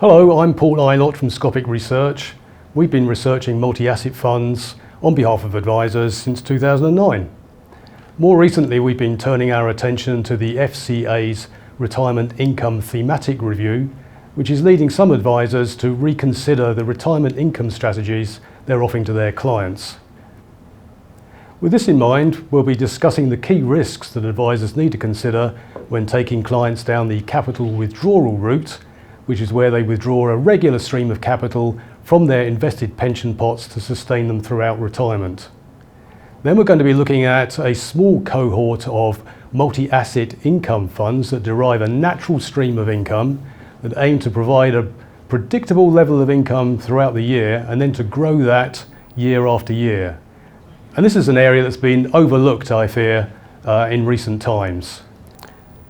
Hello, I'm Paul Ilott from Scopic Research. We've been researching multi-asset funds on behalf of advisors since 2009. More recently, we've been turning our attention to the FCA's Retirement Income Thematic Review, which is leading some advisors to reconsider the retirement income strategies they're offering to their clients. With this in mind, we'll be discussing the key risks that advisors need to consider when taking clients down the capital withdrawal route, which is where they withdraw a regular stream of capital from their invested pension pots to sustain them throughout retirement. Then we're going to be looking at a small cohort of multi-asset income funds that derive a natural stream of income that aim to provide a predictable level of income throughout the year and then to grow that year after year. And this is an area that's been overlooked, I fear, in recent times.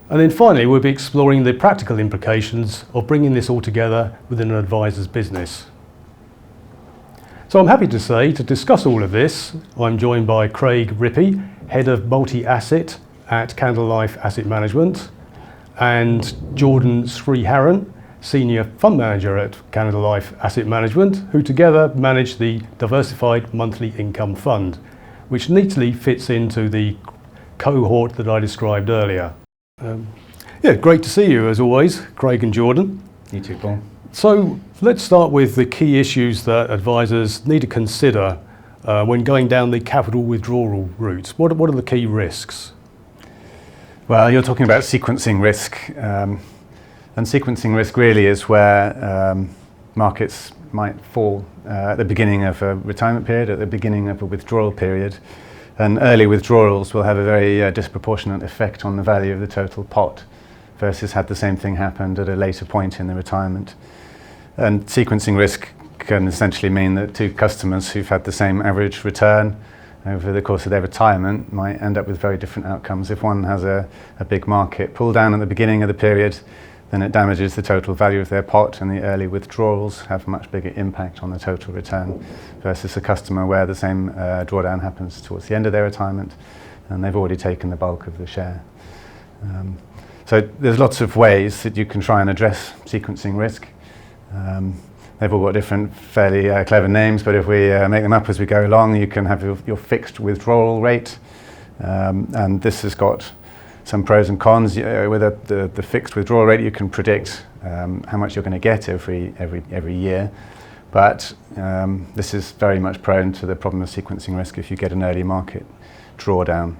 And then finally, we'll be exploring the practical implications of bringing this all together within an advisor's business. So I'm happy to say, to discuss all of this, I'm joined by Craig Rippe, Head of Multi-Asset at Canada Life Asset Management, and Jordan Sriharan, Senior Fund Manager at Canada Life Asset Management, who together manage the Diversified Monthly Income Fund, which neatly fits into the cohort that I described earlier. Great to see you as always, Craig and Jordan. You too, Paul. So let's start with the key issues that advisors need to consider when going down the capital withdrawal route. What are the key risks? Well, you're talking about sequencing risk, and sequencing risk really is where markets might fall at the beginning of a retirement period, at the beginning of a withdrawal period. And early withdrawals will have a very disproportionate effect on the value of the total pot versus had the same thing happened at a later point in the retirement. And sequencing risk can essentially mean that two customers who've had the same average return over the course of their retirement might end up with very different outcomes. If one has a big market pull down at the beginning of the period, then it damages the total value of their pot, and the early withdrawals have a much bigger impact on the total return versus a customer where the same drawdown happens towards the end of their retirement and they've already taken the bulk of the share. So there's lots of ways that you can try and address sequencing risk. They've all got different fairly clever names, but if we make them up as we go along, you can have your fixed withdrawal rate, and this has got some pros and cons. With the fixed withdrawal rate, you can predict how much you're going to get every year, but this is very much prone to the problem of sequencing risk if you get an early market drawdown.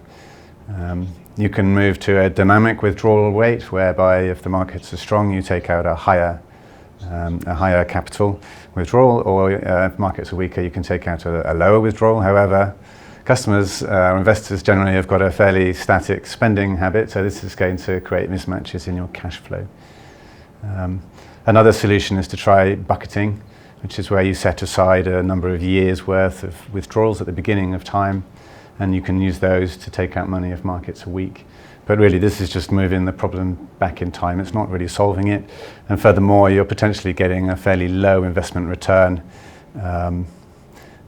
You can move to a dynamic withdrawal rate, whereby if the markets are strong, you take out a higher capital withdrawal, or if markets are weaker, you can take out a lower withdrawal. However, customers or investors generally have got a fairly static spending habit, so this is going to create mismatches in your cash flow. Another solution is to try bucketing, which is where you set aside a number of years worth of withdrawals at the beginning of time, and you can use those to take out money if markets are weak. But really this is just moving the problem back in time. It's not really solving it, and furthermore you're potentially getting a fairly low investment return.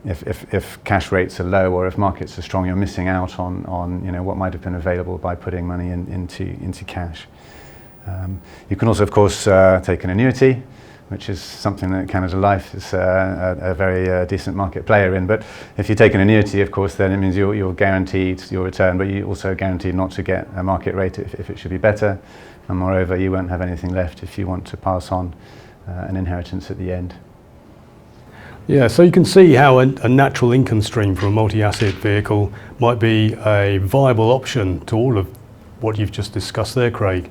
If cash rates are low or if markets are strong, you're missing out on what might have been available by putting money into cash. You can also, of course, take an annuity, which is something that Canada Life is a very decent market player in. But if you take an annuity, of course, then it means you're guaranteed your return, but you're also guaranteed not to get a market rate if it should be better. And moreover, you won't have anything left if you want to pass on an inheritance at the end. Yeah, so you can see how a natural income stream from a multi-asset vehicle might be a viable option to all of what you've just discussed there, Craig.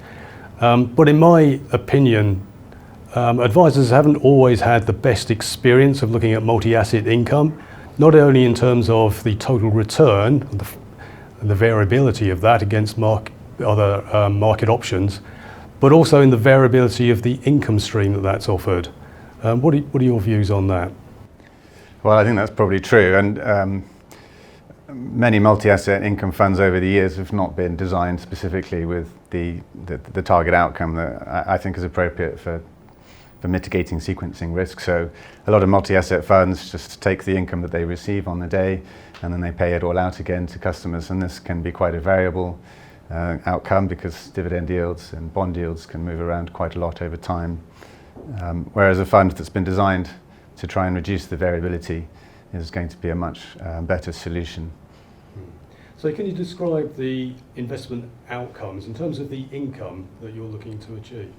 But in my opinion, advisors haven't always had the best experience of looking at multi-asset income, not only in terms of the total return, the variability of that against other market options, but also in the variability of the income stream that's offered. What are your views on that? Well, I think that's probably true, and many multi-asset income funds over the years have not been designed specifically with the target outcome that I think is appropriate for mitigating sequencing risk. So a lot of multi-asset funds just take the income that they receive on the day and then they pay it all out again to customers, and this can be quite a variable outcome because dividend yields and bond yields can move around quite a lot over time. Whereas a fund that's been designed to try and reduce the variability is going to be a much better solution. So can you describe the investment outcomes in terms of the income that you're looking to achieve?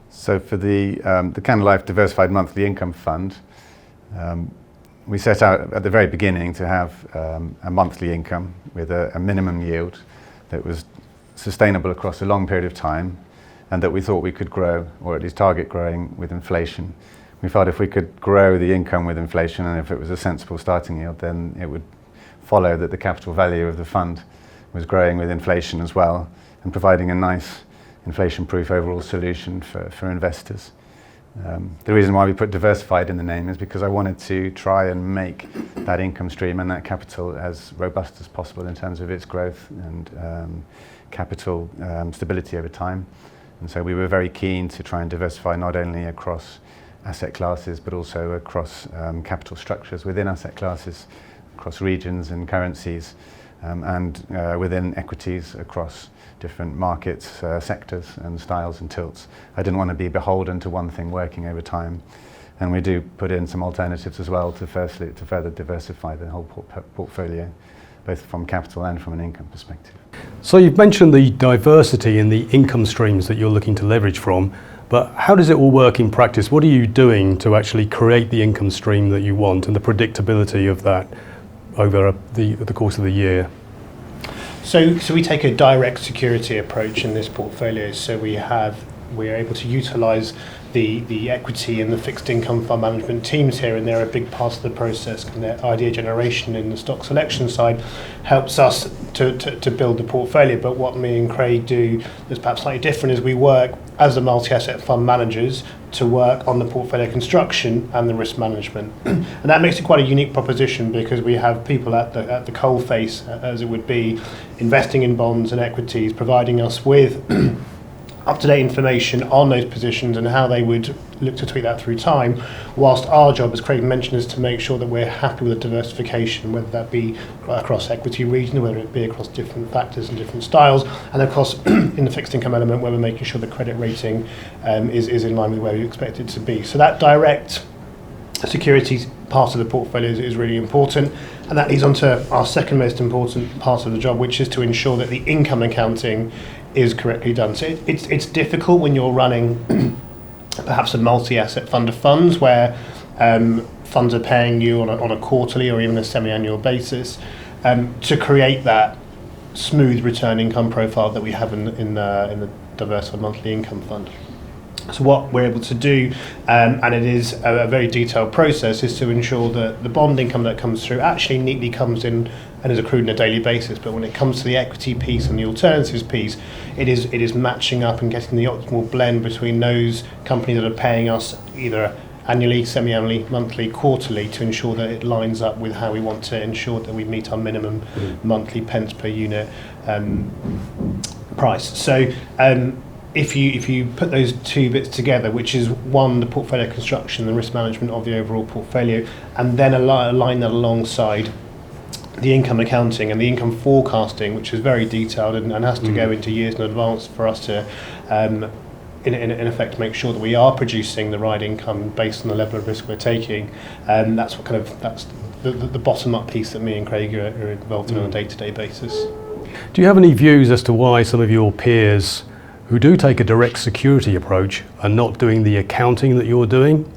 So for the Canada Life Diversified Monthly Income Fund, we set out at the very beginning to have a monthly income with a minimum yield that was sustainable across a long period of time, and that we thought we could grow, or at least target growing, with inflation. We felt if we could grow the income with inflation, and if it was a sensible starting yield, then it would follow that the capital value of the fund was growing with inflation as well, and providing a nice inflation-proof overall solution for investors. The reason why we put diversified in the name is because I wanted to try and make that income stream and that capital as robust as possible in terms of its growth and capital stability over time. And so we were very keen to try and diversify not only across asset classes but also across capital structures within asset classes, across regions and currencies, and within equities across different markets, sectors and styles and tilts. I didn't want to be beholden to one thing working over time, and we do put in some alternatives as well to further diversify the whole portfolio, both from capital and from an income perspective. So you've mentioned the diversity in the income streams that you're looking to leverage from, but how does it all work in practice? What are you doing to actually create the income stream that you want and the predictability of that over the course of the year? So we take a direct security approach in this portfolio. So we are able to utilise the equity and the fixed income fund management teams here, and they're a big part of the process. And their idea generation in the stock selection side helps us to build the portfolio. But what me and Craig do that's perhaps slightly different is we work as the multi-asset fund managers to work on the portfolio construction and the risk management. And that makes it quite a unique proposition because we have people at the coal face, as it would be, investing in bonds and equities, providing us with up-to-date information on those positions and how they would look to tweak that through time, whilst our job, as Craig mentioned, is to make sure that we're happy with the diversification, whether that be across equity regions, whether it be across different factors and different styles, and of course in the fixed income element where we're making sure the credit rating is in line with where we expect it to be. So that direct securities part of the portfolio is really important, and that leads on to our second most important part of the job, which is to ensure that the income accounting is correctly done. So it's difficult when you're running perhaps a multi-asset fund of funds where funds are paying you on a quarterly or even a semi-annual basis to create that smooth return income profile that we have in the Diversified Monthly Income Fund. So what we're able to do, and it is a very detailed process, is to ensure that the bond income that comes through actually neatly comes in and is accrued on a daily basis. But when it comes to the equity piece and the alternatives piece, it is matching up and getting the optimal blend between those companies that are paying us either annually, semi-annually, monthly, quarterly, to ensure that it lines up with how we want to ensure that we meet our minimum monthly pence per unit price. So if you put those two bits together, which is one, the portfolio construction, the risk management of the overall portfolio, and then align that alongside the income accounting and the income forecasting, which is very detailed and has to go into years in advance for us to in effect make sure that we are producing the right income based on the level of risk we're taking. That's the bottom up piece that me and Craig are involved in on a day-to-day basis. Do you have any views as to why some of your peers who do take a direct security approach are not doing the accounting that you're doing?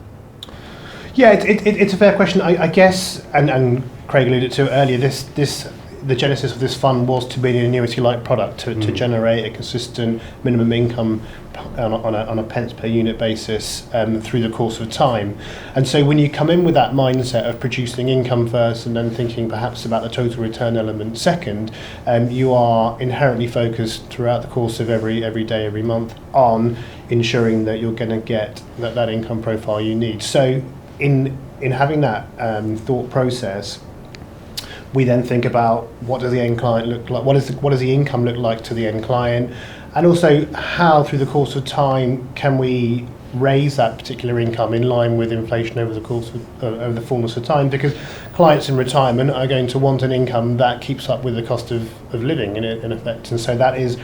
Yeah, it's a fair question. I guess, and Craig alluded to it earlier, the genesis of this fund was to be an annuity-like product to generate a consistent minimum income on a pence per unit basis through the course of time. And so when you come in with that mindset of producing income first and then thinking perhaps about the total return element second, you are inherently focused throughout the course of every day, every month on ensuring that you're going to get that income profile you need. So in having that thought process, we then think about what does the end client look like, what does the income look like to the end client, and also how through the course of time can we raise that particular income in line with inflation over the course of over the fullness of time, because clients in retirement are going to want an income that keeps up with the cost of living in effect, and so that is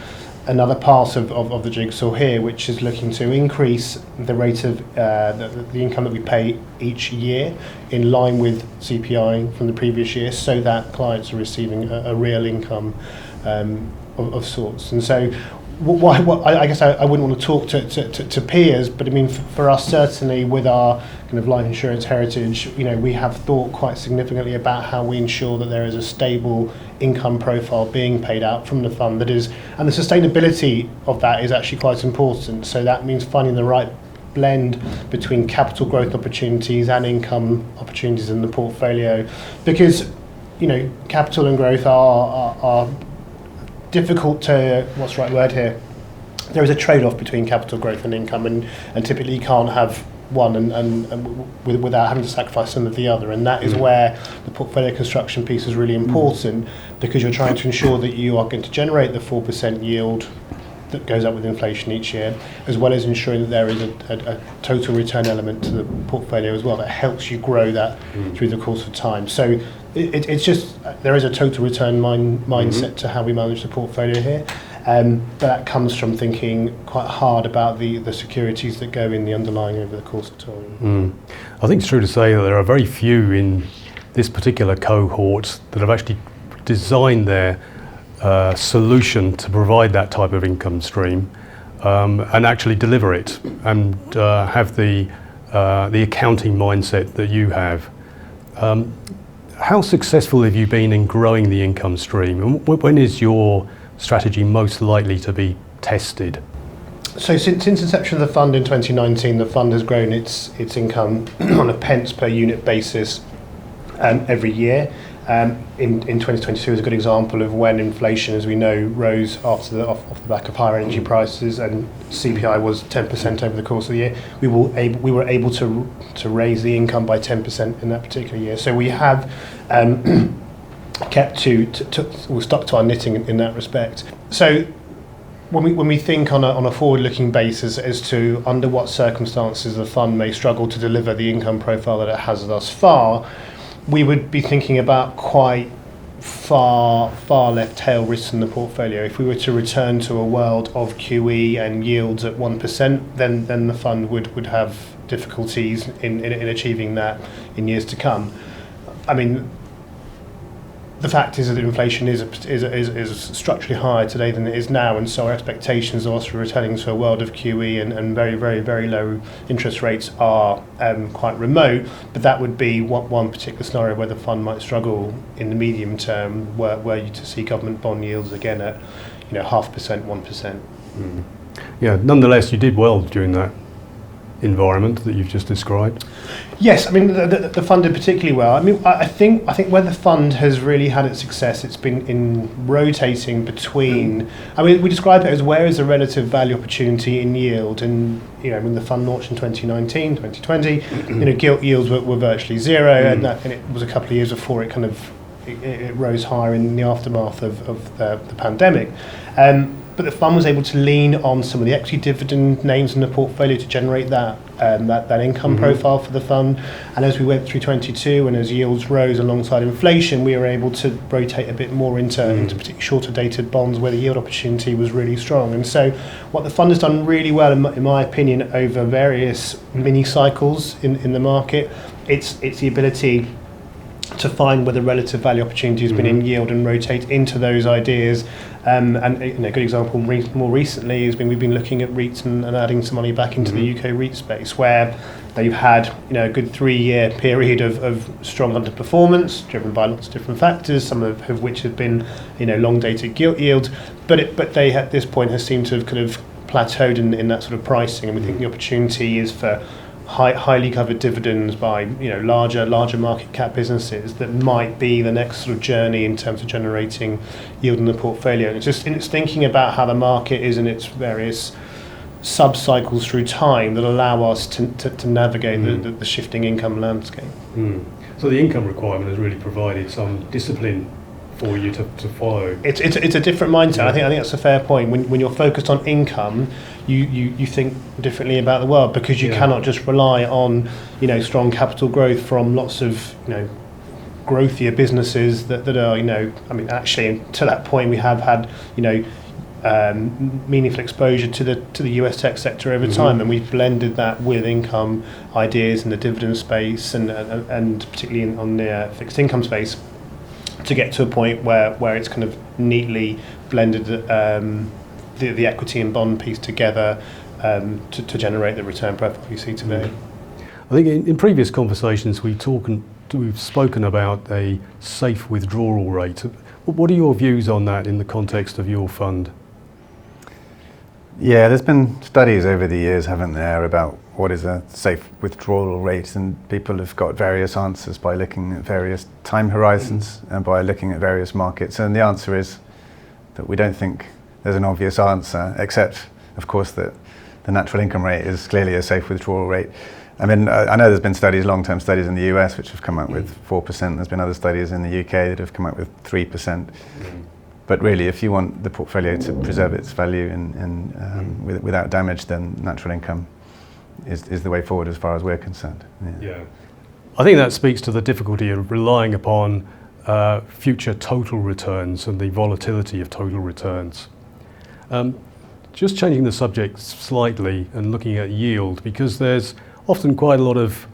another part of the jigsaw here, which is looking to increase the rate of the income that we pay each year in line with CPI from the previous year, so that clients are receiving a real income of sorts. And so I guess I wouldn't want to talk to peers, but I mean for us certainly with our kind of life insurance heritage, we have thought quite significantly about how we ensure that there is a stable income profile being paid out from the fund and the sustainability of that is actually quite important. So that means finding the right blend between capital growth opportunities and income opportunities in the portfolio, because capital and growth are difficult to, what's the right word here? There is a trade-off between capital growth and income, and typically you can't have one and without having to sacrifice some of the other, and that is where the portfolio construction piece is really important, because you're trying to ensure that you are going to generate the 4% yield that goes up with inflation each year, as well as ensuring that there is a total return element to the portfolio as well that helps you grow that through the course of time. So it's just, there is a total return mindset to how we manage the portfolio here. But that comes from thinking quite hard about the securities that go in the underlying over the course of time. I think it's true to say that there are very few in this particular cohort that have actually designed their solution to provide that type of income stream and actually deliver it and have the accounting mindset that you have. How successful have you been in growing the income stream, and when is your strategy most likely to be tested? So since inception of the fund in 2019, the fund has grown its income on a pence per unit basis every year. In 2022 is a good example of when inflation, as we know, rose off the back of higher energy prices, and CPI was 10% over the course of the year. We were able to raise the income by 10% in that particular year. So we have we're stuck to our knitting in that respect. So when we think on a forward-looking basis as to under what circumstances the fund may struggle to deliver the income profile that it has thus far, we would be thinking about quite far left tail risks in the portfolio. If we were to return to a world of QE and yields at 1%, then the fund would have difficulties in achieving that in years to come. I mean, the fact is that inflation is structurally higher today than it is now, and so our expectations of us returning to a world of QE and very, very, very low interest rates are quite remote. But that would be one particular scenario where the fund might struggle in the medium term, were you to see government bond yields again at 0.5%, 1%. Yeah. Nonetheless, you did well during that environment that you've just described. Yes, I mean the fund did particularly well. I mean, I think where the fund has really had its success, it's been in rotating between. I mean, we describe it as where is the relative value opportunity in yield, and when the fund launched in 2019, 2020, gilt yields were virtually zero, and it was a couple of years before it rose higher in the aftermath of the pandemic. But the fund was able to lean on some of the equity dividend names in the portfolio to generate that income profile for the fund. And as we went through 22 and as yields rose alongside inflation, we were able to rotate a bit more into particularly shorter dated bonds where the yield opportunity was really strong. And so what the fund has done really well, in my opinion, over various mini cycles in the market, it's the ability to find where the relative value opportunity has been in yield and rotate into those ideas. And a good example more recently has been we've been looking at REITs and adding some money back into the UK REIT space, where they've had a good 3-year period of strong underperformance driven by lots of different factors, some of which have been long dated gilt yields, but they at this point have seemed to have kind of plateaued in that sort of pricing, and we think the opportunity is for highly covered dividends by larger market cap businesses that might be the next sort of journey in terms of generating yield in the portfolio. And it's thinking about how the market is in its various sub-cycles through time that allow us to navigate the shifting income landscape. So the income requirement has really provided some discipline for you to follow. It's a different mindset. Yeah. I think that's a fair point. When you're focused on income, you think differently about the world, because you cannot just rely on strong capital growth from lots of growthier businesses that are I mean, actually to that point we have had meaningful exposure to the US tech sector over time, and we've blended that with income ideas in the dividend space and particularly on the fixed income space to get to a point where it's kind of neatly blended the equity and bond piece together to generate the return profile you see today. I think in previous conversations we've spoken about a safe withdrawal rate. What are your views on that in the context of your fund? Yeah, there's been studies over the years, haven't there, about what is a safe withdrawal rate, and people have got various answers by looking at various time horizons and by looking at various markets, and the answer is that we don't think there's an obvious answer, except of course that the natural income rate is clearly a safe withdrawal rate. I mean, I know there's been studies, long-term studies in the US which have come up with 4%, there's been other studies in the UK that have come up with 3%. But really, if you want the portfolio to preserve its value without damage, then natural income is the way forward as far as we're concerned. Yeah. I think that speaks to the difficulty of relying upon future total returns and the volatility of total returns. Just changing the subject slightly and looking at yield, because there's often quite a lot of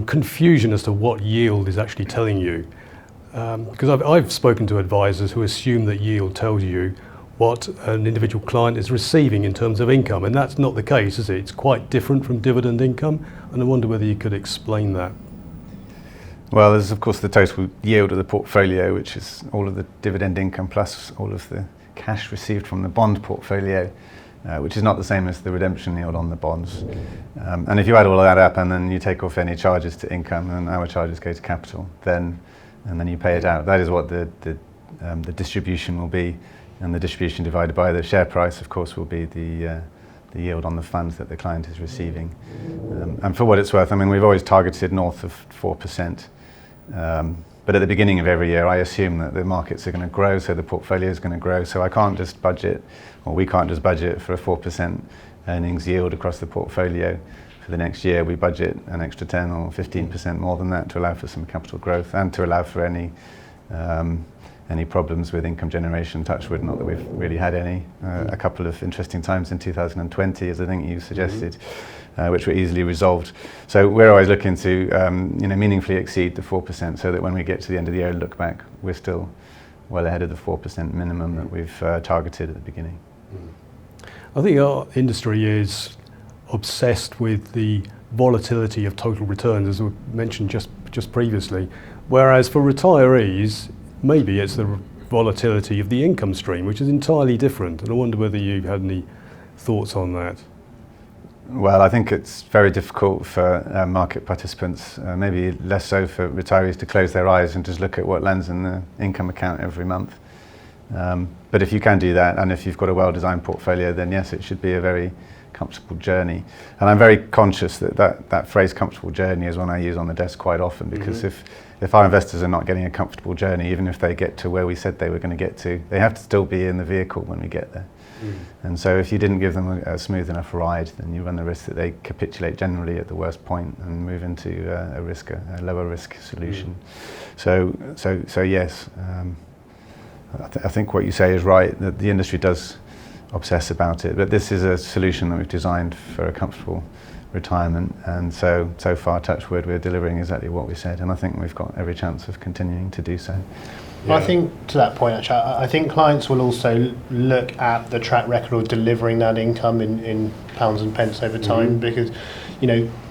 confusion as to what yield is actually telling you. Because I've spoken to advisors who assume that yield tells you what an individual client is receiving in terms of income, and that's not the case, is it? It's quite different from dividend income, and I wonder whether you could explain that. Well, there's of course the total yield of the portfolio, which is all of the dividend income plus all of the cash received from the bond portfolio, which is not the same as the redemption yield on the bonds. And if you add all of that up and then you take off any charges to income, and our charges go to capital, and then you pay it out. That is what the distribution will be, and the distribution divided by the share price, of course, will be the yield on the funds that the client is receiving. And for what it's worth, I mean, we've always targeted north of 4%. But at the beginning of every year, I assume that the markets are going to grow, so the portfolio is going to grow. So I can't just budget, or we can't just budget for a 4% earnings yield across the portfolio. For the next year, we budget an extra 10 or 15% more than that to allow for some capital growth and to allow for any problems with income generation. Touch wood, not that we've really had any. A couple of interesting times in 2020, as I think you suggested, which were easily resolved. So we're always looking to meaningfully exceed the 4%, so that when we get to the end of the year and look back, we're still well ahead of the 4% minimum that we've targeted at the beginning. I think our industry is obsessed with the volatility of total returns, as we mentioned just previously, whereas for retirees, maybe it's the volatility of the income stream, which is entirely different. And I wonder whether you had any thoughts on that. Well, I think it's very difficult for market participants, maybe less so for retirees, to close their eyes and just look at what lands in the income account every month. But if you can do that, and if you've got a well-designed portfolio, then yes, it should be a very comfortable journey. And I'm very conscious that phrase comfortable journey is one I use on the desk quite often, because if our investors are not getting a comfortable journey, even if they get to where we said they were going to get to, they have to still be in the vehicle when we get there. And so if you didn't give them a smooth enough ride, then you run the risk that they capitulate generally at the worst point and move into a lower risk solution. So yes, I think what you say is right, that the industry does obsess about it, but this is a solution that we've designed for a comfortable retirement, and so far, touch wood, we're delivering exactly what we said, and I think we've got every chance of continuing to do so. Yeah. I think to that point, actually, I think clients will also look at the track record of delivering that income in pounds and pence over time, because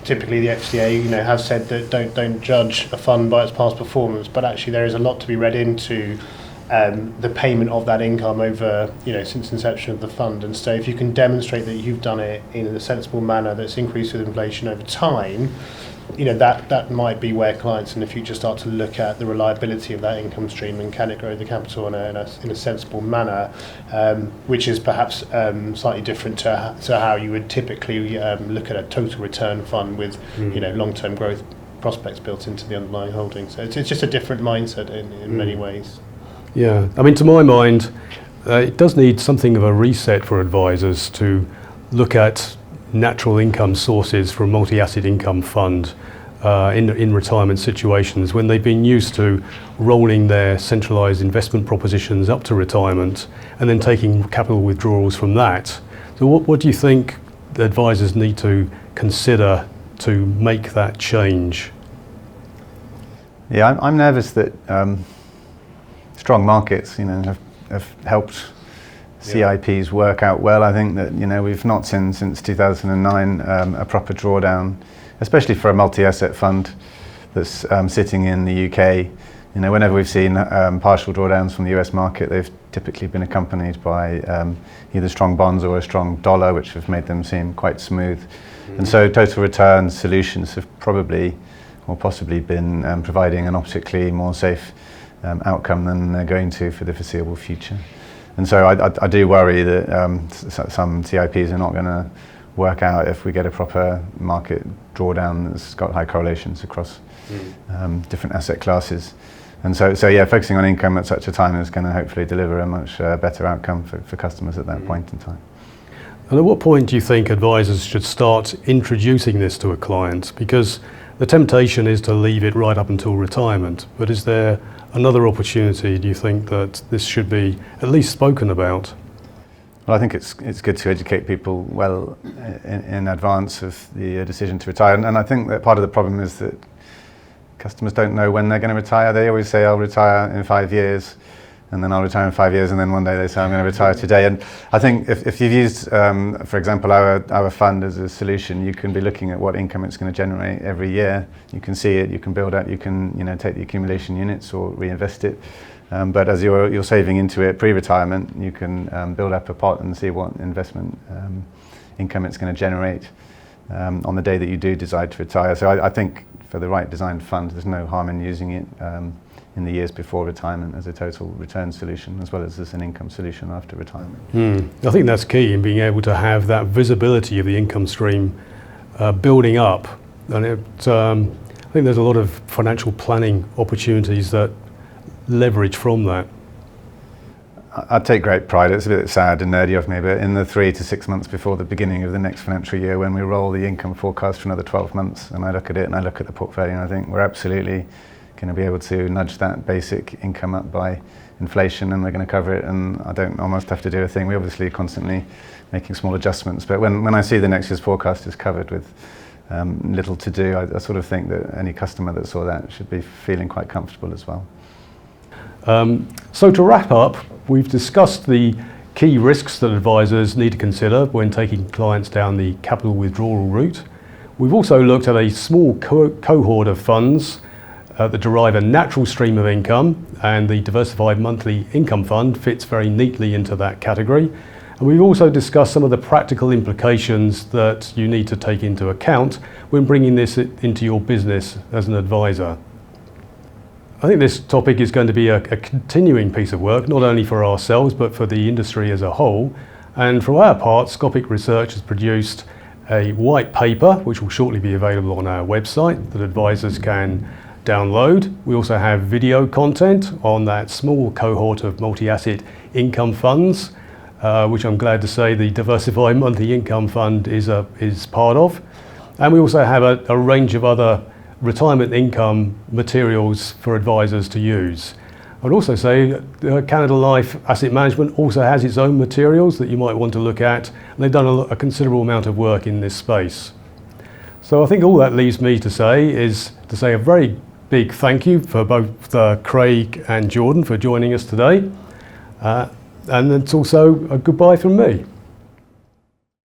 typically the FCA have said that don't judge a fund by its past performance, but actually there is a lot to be read into the payment of that income over, since inception of the fund. And so if you can demonstrate that you've done it in a sensible manner that's increased with inflation over time, that might be where clients in the future start to look at the reliability of that income stream, and can it grow the capital in a sensible manner, which is perhaps slightly different to how you would typically look at a total return fund with long-term growth prospects built into the underlying holdings. So it's just a different mindset in many ways. Yeah, I mean, to my mind, it does need something of a reset for advisors to look at natural income sources for a multi-asset income fund in retirement situations when they've been used to rolling their centralised investment propositions up to retirement and then taking capital withdrawals from that. So what do you think the advisors need to consider to make that change? Yeah, I'm nervous that strong markets, have helped CIPs work out well. I think that we've not seen since 2009 a proper drawdown, especially for a multi-asset fund that's sitting in the UK. Whenever we've seen partial drawdowns from the US market, they've typically been accompanied by either strong bonds or a strong dollar, which have made them seem quite smooth. And so total return solutions have probably or possibly been providing an optically more safe outcome than they're going to for the foreseeable future. And so I do worry that some CIPs are not going to work out if we get a proper market drawdown that's got high correlations across different asset classes. And so yeah, focusing on income at such a time is going to hopefully deliver a much better outcome for customers at that point in time. And at what point do you think advisors should start introducing this to a client? Because the temptation is to leave it right up until retirement, but is there another opportunity, do you think, that this should be at least spoken about? Well, I think it's good to educate people well in advance of the decision to retire. And I think that part of the problem is that customers don't know when they're going to retire. They always say, I'll retire in 5 years, and then I'll retire in 5 years, and then one day they say, I'm going to retire today. And I think if you've used, for example, our fund as a solution, you can be looking at what income it's going to generate every year. You can see it, you can build up, you can take the accumulation units or reinvest it. But as you're saving into it pre-retirement, you can build up a pot and see what investment income it's going to generate on the day that you do decide to retire. So I think for the right designed fund, there's no harm in using it in the years before retirement as a total return solution, as well as an income solution after retirement. I think that's key in being able to have that visibility of the income stream building up. And I think there's a lot of financial planning opportunities that leverage from that. I take great pride. It's a bit sad and nerdy of me, but in the 3 to 6 months before the beginning of the next financial year, when we roll the income forecast for another 12 months, and I look at it and I look at the portfolio, and I think we're absolutely going to be able to nudge that basic income up by inflation, and we're going to cover it, and I don't almost have to do a thing. We're obviously constantly making small adjustments, but when I see the next year's forecast is covered with little to do, I sort of think that any customer that saw that should be feeling quite comfortable as well. So to wrap up, we've discussed the key risks that advisors need to consider when taking clients down the capital withdrawal route. We've also looked at a small cohort of funds that derive a natural stream of income, and the diversified monthly income fund fits very neatly into that category. And we've also discussed some of the practical implications that you need to take into account when bringing this into your business as an advisor. I think this topic is going to be a continuing piece of work, not only for ourselves, but for the industry as a whole. And for our part, Scopic Research has produced a white paper, which will shortly be available on our website, that advisors can download. We also have video content on that small cohort of multi-asset income funds, which I'm glad to say the Diversified Monthly Income Fund is part of. And we also have a range of other retirement income materials for advisors to use. I'd also say Canada Life Asset Management also has its own materials that you might want to look at, and they've done a considerable amount of work in this space. So I think all that leaves me to say is to say a very big thank you for both Craig and Jordan for joining us today, and it's also a goodbye from me.